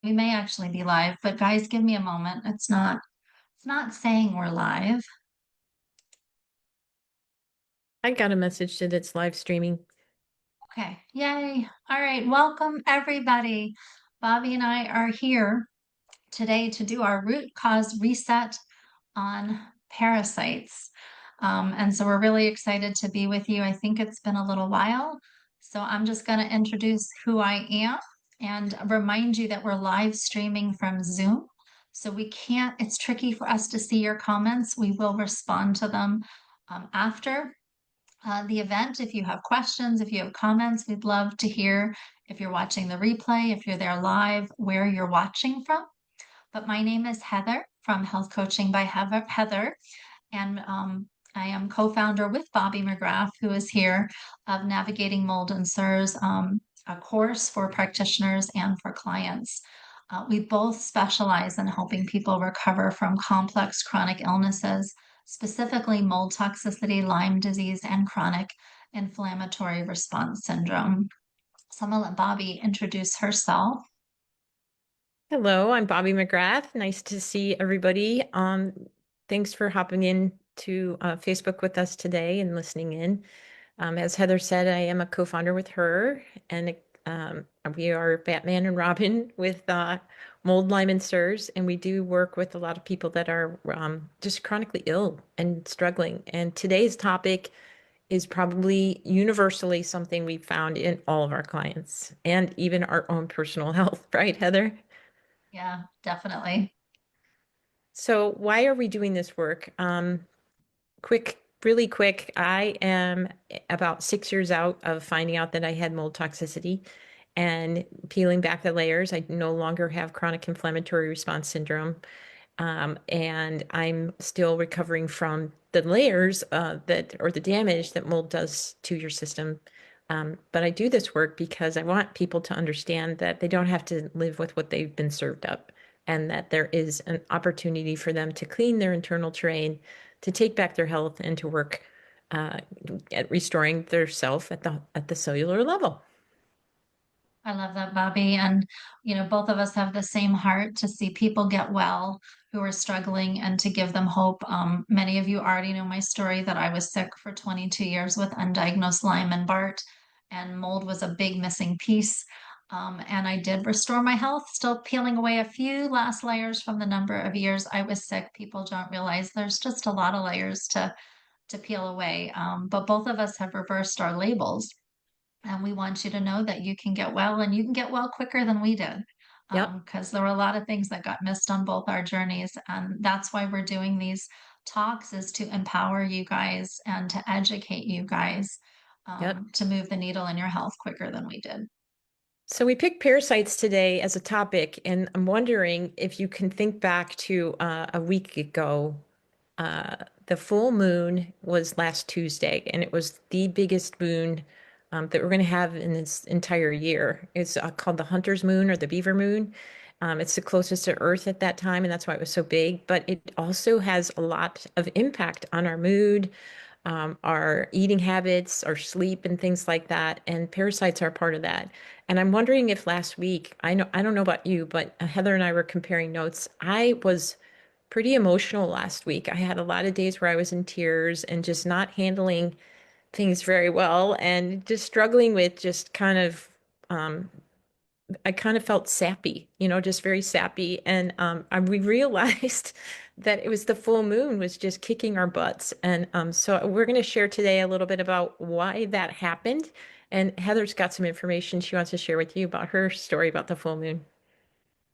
We may actually be live, but guys, give me a moment. It's not saying we're live. I got a message that it's live streaming. Okay. Yay. All right. Welcome everybody. Bobby and I are here today to do our root cause reset on parasites. And so we're really excited to be with you. I think it's been a little while. So I'm just going to introduce who I am and remind you that we're live streaming from Zoom. So it's tricky for us to see your comments. We will respond to them after the event. If you have questions, if you have comments, we'd love to hear if you're watching the replay, if you're there live, where you're watching from. But my name is Heather from Health Coaching by Heather, and I am co-founder with Bobby McGrath, who is here, of Navigating Mold and CIRS, a course for practitioners and for clients. We both specialize in helping people recover from complex chronic illnesses, specifically mold toxicity, Lyme disease, and chronic inflammatory response syndrome. So I'm gonna let Bobby introduce herself. Hello, I'm Bobby McGrath. Nice to see everybody. Thanks for hopping in to Facebook with us today and listening in. As Heather said, I am a co-founder with her, and um, we are Batman and Robin with mold, Lyme, and CIRS, and we do work with a lot of people that are just chronically ill and struggling. And today's topic is probably universally something we found in all of our clients and even our own personal health, right, Heather? Yeah, definitely. So why are we doing this work? Really quick, I am about 6 years out of finding out that I had mold toxicity and peeling back the layers. I no longer have chronic inflammatory response syndrome. And I'm still recovering from the layers or the damage that mold does to your system. But I do this work because I want people to understand that they don't have to live with what they've been served up, and that there is an opportunity for them to clean their internal terrain, to take back their health, and to work uh, at restoring their self at the cellular level. I love that, Bobby. And, both of us have the same heart to see people get well who are struggling and to give them hope. Many of you already know my story that I was sick for 22 years with undiagnosed Lyme and Bart, and mold was a big missing piece. And I did restore my health, still peeling away a few last layers from the number of years I was sick. People don't realize there's just a lot of layers to peel away. But both of us have reversed our labels. And we want you to know that you can get well and you can get well quicker than we did. Yep. Because there were a lot of things that got missed on both our journeys. And that's why we're doing these talks, is to empower you guys and to educate you guys Yep. to move the needle in your health quicker than we did. So we picked parasites today as a topic, and I'm wondering if you can think back to a week ago. Uh, the full moon was last Tuesday, and it was the biggest moon that we're going to have in this entire year. It's called the Hunter's Moon or the Beaver Moon. It's the closest to Earth at that time, and that's why it was so big. But it also has a lot of impact on our mood, our eating habits, our sleep, and things like that. And parasites are part of that. And I'm wondering if last week, I don't know about you, but Heather and I were comparing notes. I was pretty emotional last week. I had a lot of days where I was in tears and just not handling things very well and just struggling with just um, I kind of felt sappy, just very sappy. And we realized that it was the full moon was just kicking our butts. And so we're going to share today a little bit about why that happened. And Heather's got some information she wants to share with you about her story about the full moon.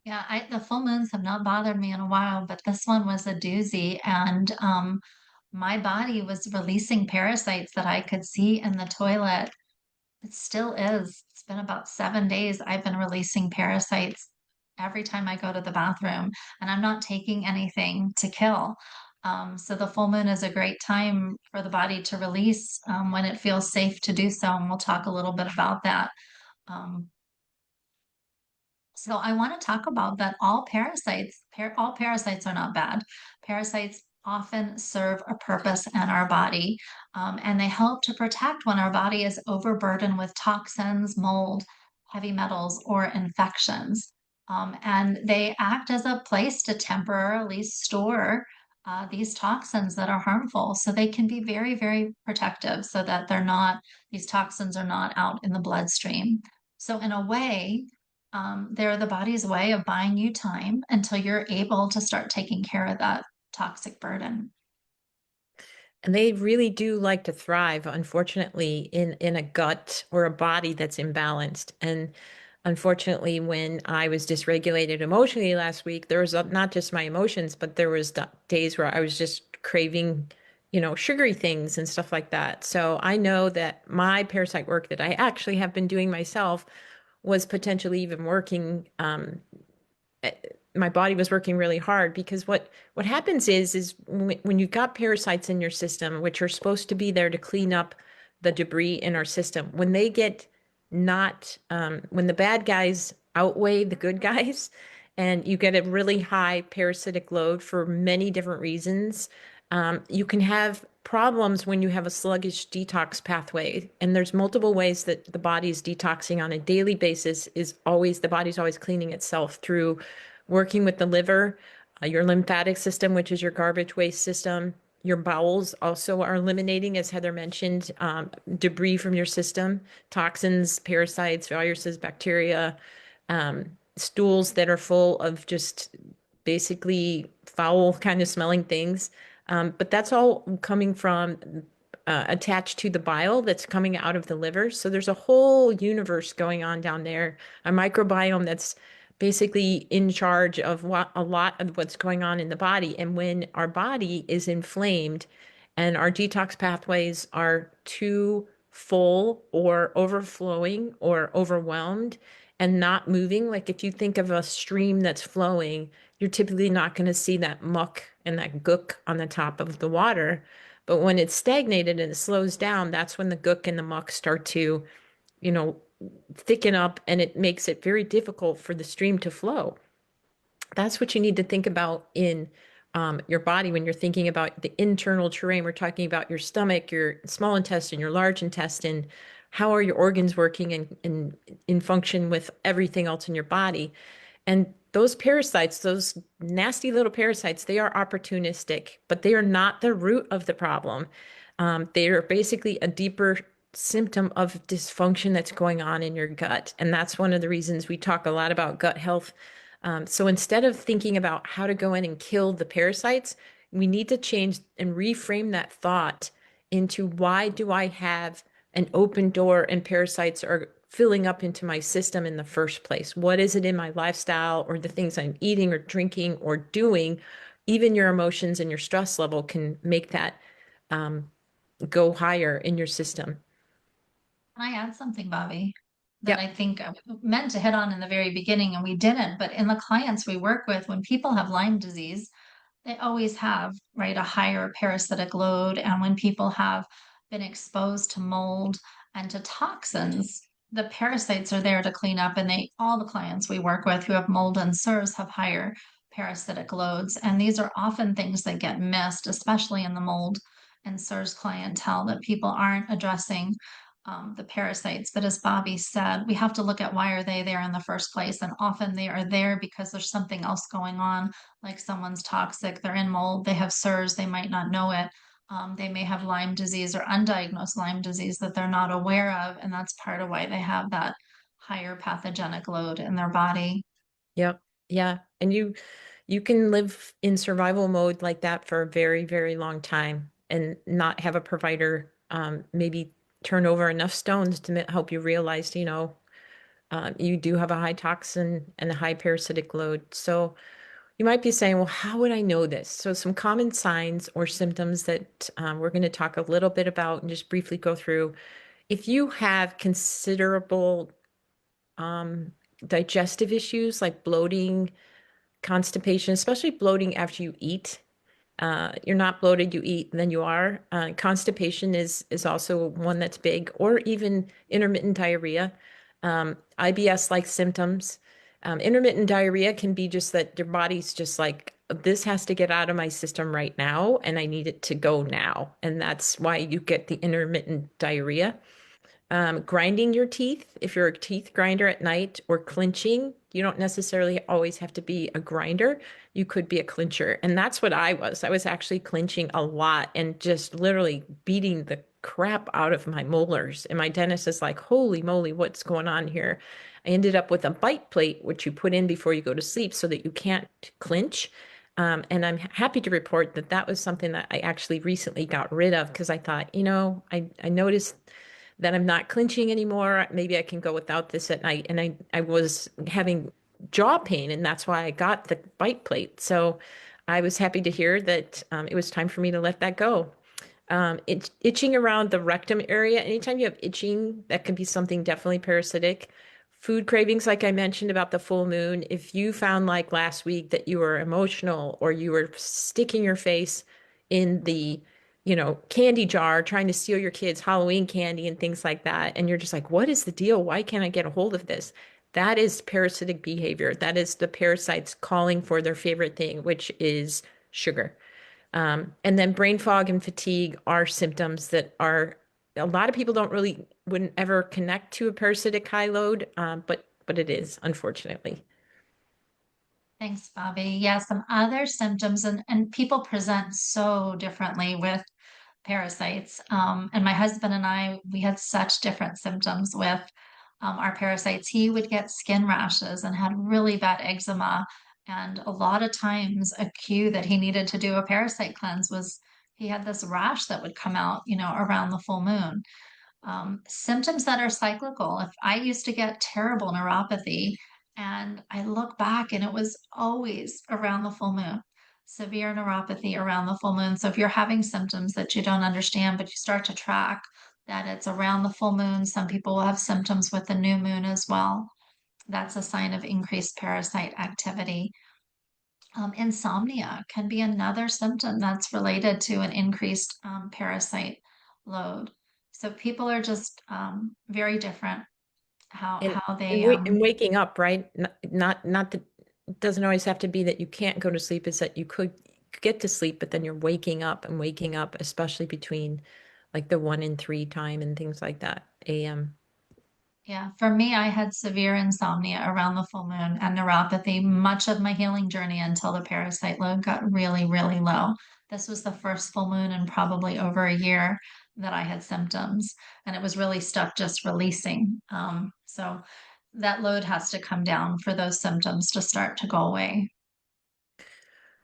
Yeah, the full moons have not bothered me in a while, but this one was a doozy. And my body was releasing parasites that I could see in the toilet. It still is. It's been about 7 days. I've been releasing parasites every time I go to the bathroom, and I'm not taking anything to kill. So the full moon is a great time for the body to release when it feels safe to do so. And we'll talk a little bit about that. Um, so I want to talk about that all parasites are not bad. Parasites often serve a purpose in our body, and they help to protect when our body is overburdened with toxins, mold, heavy metals, or infections. And they act as a place to temporarily store these toxins that are harmful. So they can be very, very protective so that these toxins are not out in the bloodstream. So, in a way, they're the body's way of buying you time until you're able to start taking care of that toxic burden. And they really do like to thrive, unfortunately, in a gut or a body that's imbalanced. And unfortunately, when I was dysregulated emotionally last week, there was not just my emotions, but there was days where I was just craving, sugary things and stuff like that. So I know that my parasite work that I actually have been doing myself was potentially even working my body was working really hard because what happens is when you've got parasites in your system, which are supposed to be there to clean up the debris in our system, when they get not when the bad guys outweigh the good guys, and you get a really high parasitic load for many different reasons, you can have problems when you have a sluggish detox pathway. And there's multiple ways that the body is detoxing on a daily basis. Is always the body's always cleaning itself through working with the liver, your lymphatic system, which is your garbage waste system. Your bowels also are eliminating, as Heather mentioned, debris from your system, toxins, parasites, viruses, bacteria, stools that are full of just basically foul kind of smelling things. But that's all coming from attached to the bile that's coming out of the liver. So there's a whole universe going on down there, a microbiome that's basically in charge of what a lot of what's going on in the body. And when our body is inflamed and our detox pathways are too full or overflowing or overwhelmed and not moving, like if you think of a stream that's flowing, you're typically not going to see that muck and that gook on the top of the water. But when it's stagnated and it slows down, that's when the gook and the muck start to, you know, thicken up, and it makes it very difficult for the stream to flow. That's what you need to think about in your body when you're thinking about the internal terrain. We're talking about your stomach, your small intestine, your large intestine. How are your organs working in function with everything else in your body? And those parasites, those nasty little parasites, they are opportunistic, but they are not the root of the problem. They are basically a deeper symptom of dysfunction that's going on in your gut. And that's one of the reasons we talk a lot about gut health. So instead of thinking about how to go in and kill the parasites, we need to change and reframe that thought into why do I have an open door and parasites are filling up into my system in the first place? What is it in my lifestyle or the things I'm eating or drinking or doing? Even your emotions and your stress level can make that um, go higher in your system. Can I add something, Bobby, that I Yep. think I meant to hit on in the very beginning and we didn't? But in the clients we work with, when people have Lyme disease, they always have, right, a higher parasitic load. And when people have been exposed to mold and to toxins, the parasites are there to clean up. And all the clients we work with who have mold and CIRS have higher parasitic loads. And these are often things that get missed, especially in the mold and CIRS clientele, that people aren't addressing the parasites. But as Bobby said, we have to look at why are they there in the first place. And often they are there because there's something else going on, like someone's toxic, they're in mold, they have CIRS, they might not know it. They may have Lyme disease or undiagnosed Lyme disease that they're not aware of. And that's part of why they have that higher pathogenic load in their body. Yep. Yeah. And you can live in survival mode like that for a very, very long time and not have a provider maybe turn over enough stones to help you realize, you do have a high toxin and a high parasitic load. So you might be saying, well, how would I know this? So some common signs or symptoms that we're going to talk a little bit about and just briefly go through. If you have considerable um, digestive issues like bloating, constipation, especially bloating after you eat. You're not bloated, you eat, then you are. Constipation is also one that's big, or even intermittent diarrhea, IBS-like symptoms. Intermittent diarrhea can be just that your body's just like, this has to get out of my system right now, and I need it to go now. And that's why you get the intermittent diarrhea. grinding your teeth, if you're a teeth grinder at night, or clinching. You don't necessarily always have to be a grinder. You could be a clincher. And that's what I was. I was actually clinching a lot and just literally beating the crap out of my molars. And my dentist is like, holy moly, what's going on here? I ended up with a bite plate, which you put in before you go to sleep so that you can't clinch. And I'm happy to report that that was something that I actually recently got rid of because I thought, I noticed that I'm not clinching anymore. Maybe I can go without this at night. And I was having jaw pain, and that's why I got the bite plate. So I was happy to hear that it was time for me to let that go. Itching around the rectum area, anytime you have itching, that can be something definitely parasitic. Food cravings, like I mentioned about the full moon, if you found like last week that you were emotional or you were sticking your face in the, candy jar trying to steal your kids' Halloween candy and things like that, and you're just like, what is the deal? Why can't I get a hold of this? That is parasitic behavior. That is the parasites calling for their favorite thing, which is sugar. And then brain fog and fatigue are symptoms that are a lot of people don't really wouldn't ever connect to a parasitic high load, but it is, unfortunately. Thanks, Bobby. Yeah, some other symptoms, and people present so differently with parasites. And my husband and I, we had such different symptoms with our parasites. He would get skin rashes and had really bad eczema. And a lot of times, a cue that he needed to do a parasite cleanse was he had this rash that would come out, around the full moon. Symptoms that are cyclical. If I used to get terrible neuropathy, and I look back and it was always around the full moon, severe neuropathy around the full moon. So if you're having symptoms that you don't understand, but you start to track that it's around the full moon, some people will have symptoms with the new moon as well. That's a sign of increased parasite activity. Insomnia can be another symptom that's related to an increased parasite load. So people are just very different how And how and, they wa and waking up, right? Not that it doesn't always have to be that you can't go to sleep, it's that you could get to sleep, but then you're waking up and waking up, especially between like the 1 and 3 time and things like that, AM. Yeah, for me, I had severe insomnia around the full moon and neuropathy much of my healing journey until the parasite load got really, really low. This was the first full moon in probably over a year that I had symptoms, and it was really stuff just releasing. So that load has to come down for those symptoms to start to go away.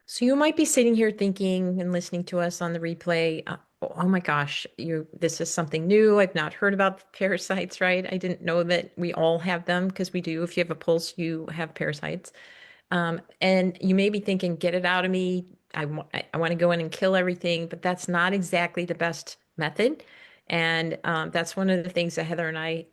So you might be sitting here thinking and listening to us on the replay, oh my gosh, this is something new. I've not heard about parasites, right? I didn't know that we all have them because we do. If you have a pulse, you have parasites. And you may be thinking, get it out of me. I want to go in and kill everything, but that's not exactly the best method. And that's one of the things that Heather and I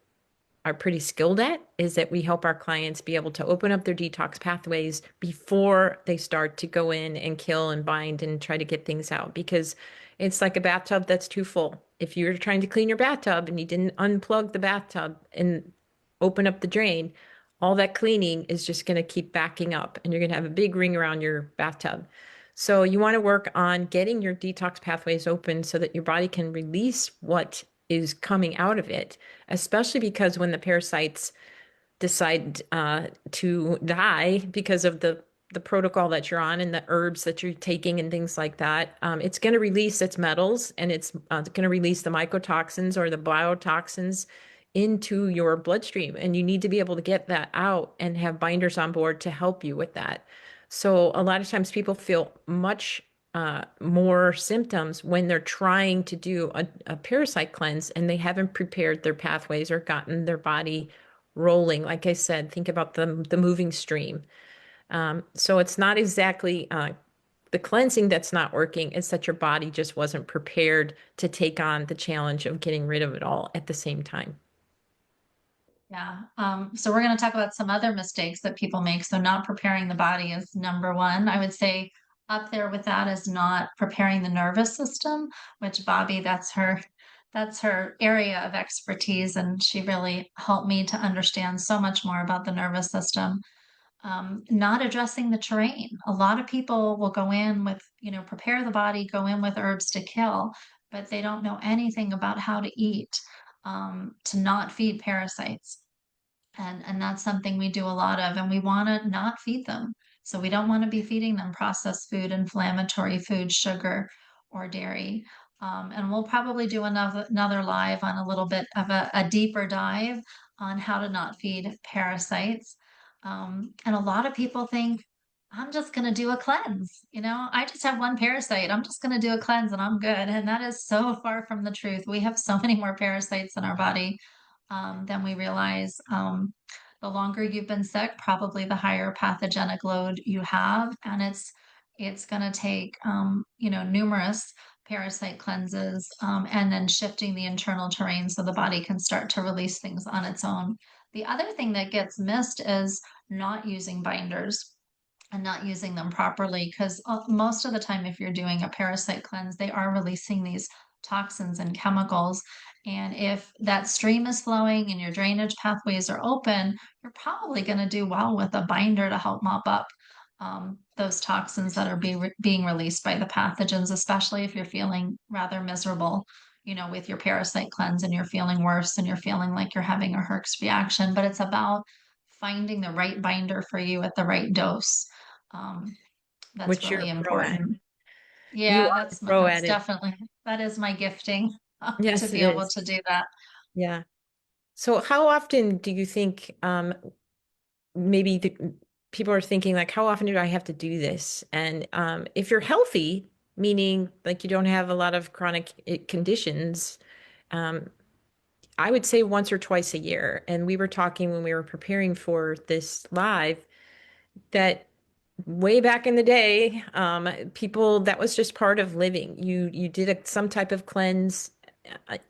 are pretty skilled at is that we help our clients be able to open up their detox pathways before they start to go in and kill and bind and try to get things out because it's like a bathtub that's too full. If you're trying to clean your bathtub and you didn't unplug the bathtub and open up the drain, all that cleaning is just going to keep backing up and you're going to have a big ring around your bathtub. So you want to work on getting your detox pathways open so that your body can release what is coming out of it, especially because when the parasites decide to die because of the protocol that you're on and the herbs that you're taking and things like that, it's going to release its metals and it's going to release the mycotoxins or the biotoxins into your bloodstream. And you need to be able to get that out and have binders on board to help you with that. So a lot of times people feel much more symptoms when they're trying to do a parasite cleanse and they haven't prepared their pathways or gotten their body rolling. Like I said, think about the moving stream. So it's not exactly the cleansing that's not working. It's that your body just wasn't prepared to take on the challenge of getting rid of it all at the same time. Yeah. So we're going to talk about some other mistakes that people make. So not preparing the body is number one. I would say up there with that is not preparing the nervous system, which Bobby, that's her area of expertise, and she really helped me to understand so much more about the nervous system. Not addressing the terrain. A lot of people will go in with, prepare the body, go in with herbs to kill, but they don't know anything about how to eat. to not feed parasites. And that's something we do a lot of, and we want to not feed them. So we don't want to be feeding them processed food, inflammatory food, sugar, or dairy. And we'll probably do another live on a little bit of a deeper dive on how to not feed parasites. And a lot of people think, I'm just going to do a cleanse. I just have one parasite. I'm just going to do a cleanse and I'm good. And that is so far from the truth. We have so many more parasites in our body than we realize. The longer you've been sick, probably the higher pathogenic load you have, and it's going to take numerous parasite cleanses and then shifting the internal terrain so the body can start to release things on its own. The other thing that gets missed is not using binders and not using them properly because most of the time if you're doing a parasite cleanse they are releasing these toxins and chemicals, and if that stream is flowing and your drainage pathways are open you're probably going to do well with a binder to help mop up those toxins that are being released by the pathogens, especially if you're feeling rather miserable with your parasite cleanse and you're feeling worse and you're feeling like you're having a Herx reaction. But it's about finding the right binder for you at the right dose. um, that's which you're really a pro at. important. You Yeah, are a pro that's at it. definitely that is my gifting to Yes, it be able is. to do that. Yeah. So how often do you think maybe people are thinking like, how often do I have to do this? And if you're healthy, meaning like you don't have a lot of chronic conditions, um, I would say once or twice a year. And we were talking when we were preparing for this live that way back in the day, people that was just part of living. You did some type of cleanse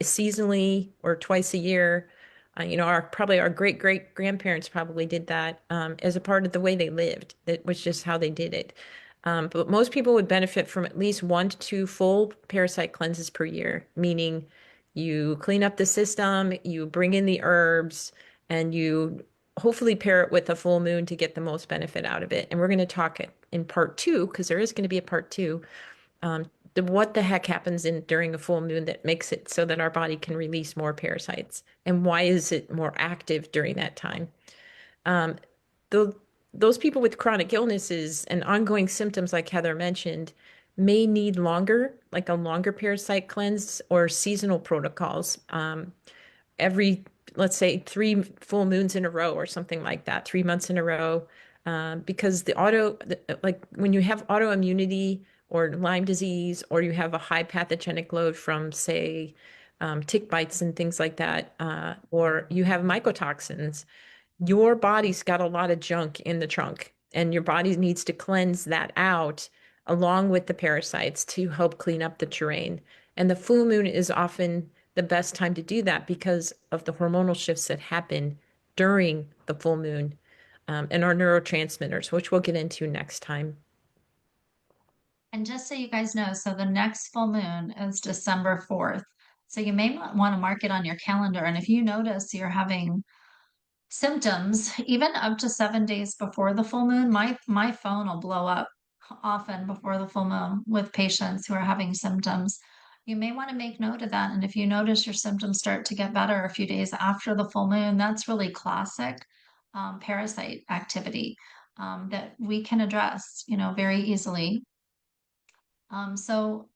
seasonally or twice a year. Our probably our great grandparents probably did that as a part of the way they lived. That was just how they did it. But most people would benefit from at least 1 to 2 full parasite cleanses per year, meaning you clean up the system, you bring in the herbs, and you hopefully pair it with a full moon to get the most benefit out of it. And we're going to talk it in part two, because there is going to be a part two, what the heck happens in during a full moon that makes it so that our body can release more parasites, and why is it more active during that time? Um, the, those people with chronic illnesses and ongoing symptoms, like Heather mentioned, may need like a longer parasite cleanse or seasonal protocols. Every, let's say, 3 full moons in a row or something like that, 3 months in a row. Because like when you have autoimmunity or Lyme disease, or you have a high pathogenic load from, say, tick bites and things like that, or you have mycotoxins, your body's got a lot of junk in the trunk, and your body needs to cleanse that out along with the parasites to help clean up the terrain. And the full moon is often the best time to do that because of the hormonal shifts that happen during the full moon, and our neurotransmitters, which we'll get into next time. And just so you guys know, so the next full moon is December 4th. So you may want to mark it on your calendar. And if you notice you're having symptoms, even up to 7 days before the full moon, my phone will blow up often before the full moon with patients who are having symptoms. You may want to make note of that. And if you notice your symptoms start to get better a few days after the full moon, that's really classic parasite activity that we can address, very easily. So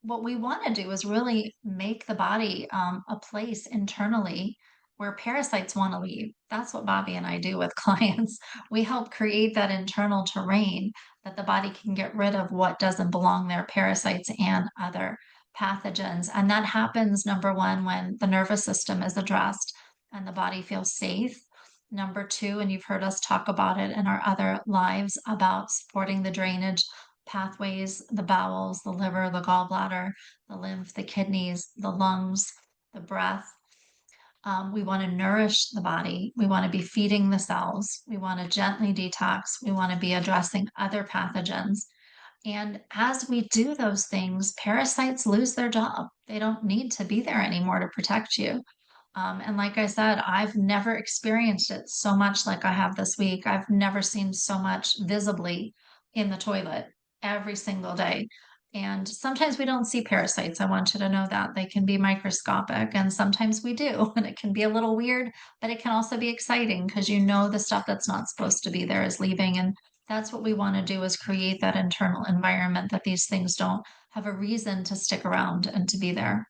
what we want to do is really make the body a place internally where parasites want to leave. That's what Bobby and I do with clients. We help create that internal terrain that the body can get rid of what doesn't belong there, parasites and other pathogens. And that happens, number one, when the nervous system is addressed and the body feels safe. Number two, and you've heard us talk about it in our other lives about supporting the drainage pathways, the bowels, the liver, the gallbladder, the lymph, the kidneys, the lungs, the breath. We want to nourish the body. We want to be feeding the cells. We want to gently detox. We want to be addressing other pathogens. And as we do those things, parasites lose their job. They don't need to be there anymore to protect you. And like I said, I've never experienced it so much like I have this week. I've never seen so much visibly in the toilet every single day. And sometimes we don't see parasites. I want you to know that they can be microscopic, and sometimes we do. And it can be a little weird, but it can also be exciting because you know the stuff that's not supposed to be there is leaving. And that's what we want to do is create that internal environment that these things don't have a reason to stick around and to be there.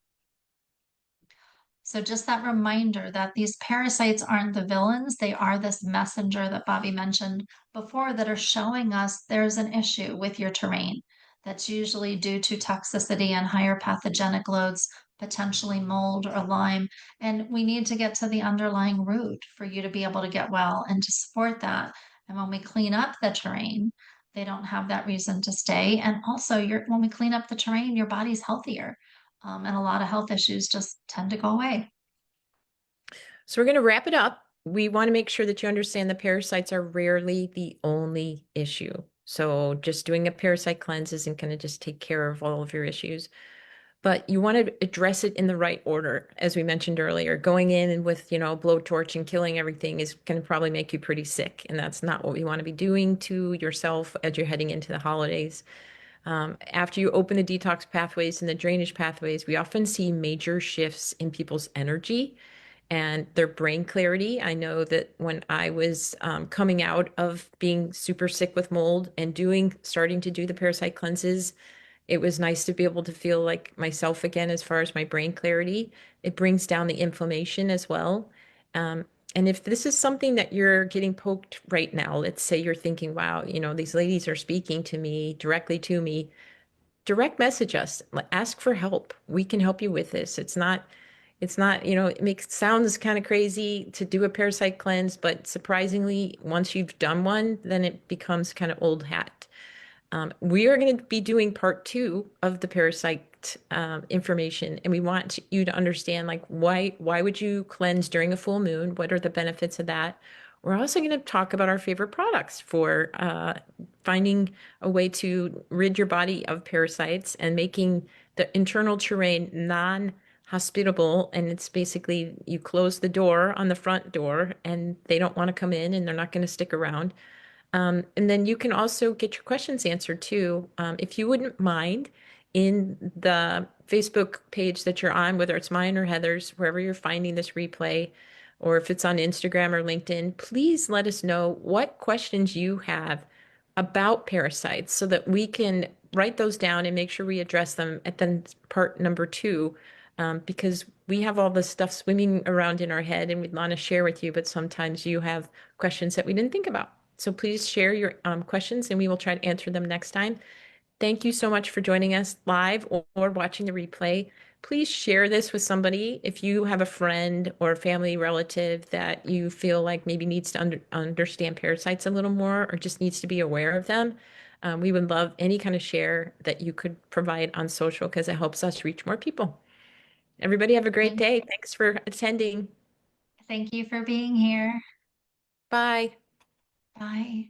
So just that reminder that these parasites aren't the villains, they are this messenger that Bobby mentioned before that are showing us there's an issue with your terrain. That's usually due to toxicity and higher pathogenic loads, potentially mold or Lyme. And we need to get to the underlying root for you to be able to get well and to support that. And when we clean up the terrain, they don't have that reason to stay. And also, when we clean up the terrain, your body's healthier. And a lot of health issues just tend to go away. So we're going to wrap it up. We want to make sure that you understand the parasites are rarely the only issue. So just doing a parasite cleanse isn't going to just take care of all of your issues, but you want to address it in the right order. As we mentioned earlier, going in and with, a blowtorch and killing everything is going to probably make you pretty sick. And that's not what we want to be doing to yourself as you're heading into the holidays. After you open the detox pathways and the drainage pathways, we often see major shifts in people's energy and their brain clarity. I know that when I was coming out of being super sick with mold and starting to do the parasite cleanses, it was nice to be able to feel like myself again as far as my brain clarity. It brings down the inflammation as well. Um, and if this is something that you're getting poked right now, let's say you're thinking, wow, these ladies are speaking to me directly to me, direct message us, ask for help. We can help you with this. It's not, it makes sounds kind of crazy to do a parasite cleanse, but surprisingly, once you've done one, then it becomes kind of old hat. We are going to be doing part two of the parasite information, and we want you to understand like why would you cleanse during a full moon? What are the benefits of that? We're also going to talk about our favorite products for finding a way to rid your body of parasites and making the internal terrain non-hospitable. And it's basically you close the door on the front door, and they don't want to come in, and they're not going to stick around. And then you can also get your questions answered too. If you wouldn't mind, in the Facebook page that you're on, whether it's mine or Heather's, wherever you're finding this replay, or if it's on Instagram or LinkedIn, please let us know what questions you have about parasites so that we can write those down and make sure we address them at then part number two. Because we have all this stuff swimming around in our head and we'd want to share with you, but sometimes you have questions that we didn't think about. So please share your questions and we will try to answer them next time. Thank you so much for joining us live or watching the replay. Please share this with somebody if you have a friend or a family relative that you feel like maybe needs to understand parasites a little more or just needs to be aware of them. We would love any kind of share that you could provide on social because it helps us reach more people. Everybody have a great Thank, day. Thanks for attending. thank you for being here. Bye. Bye.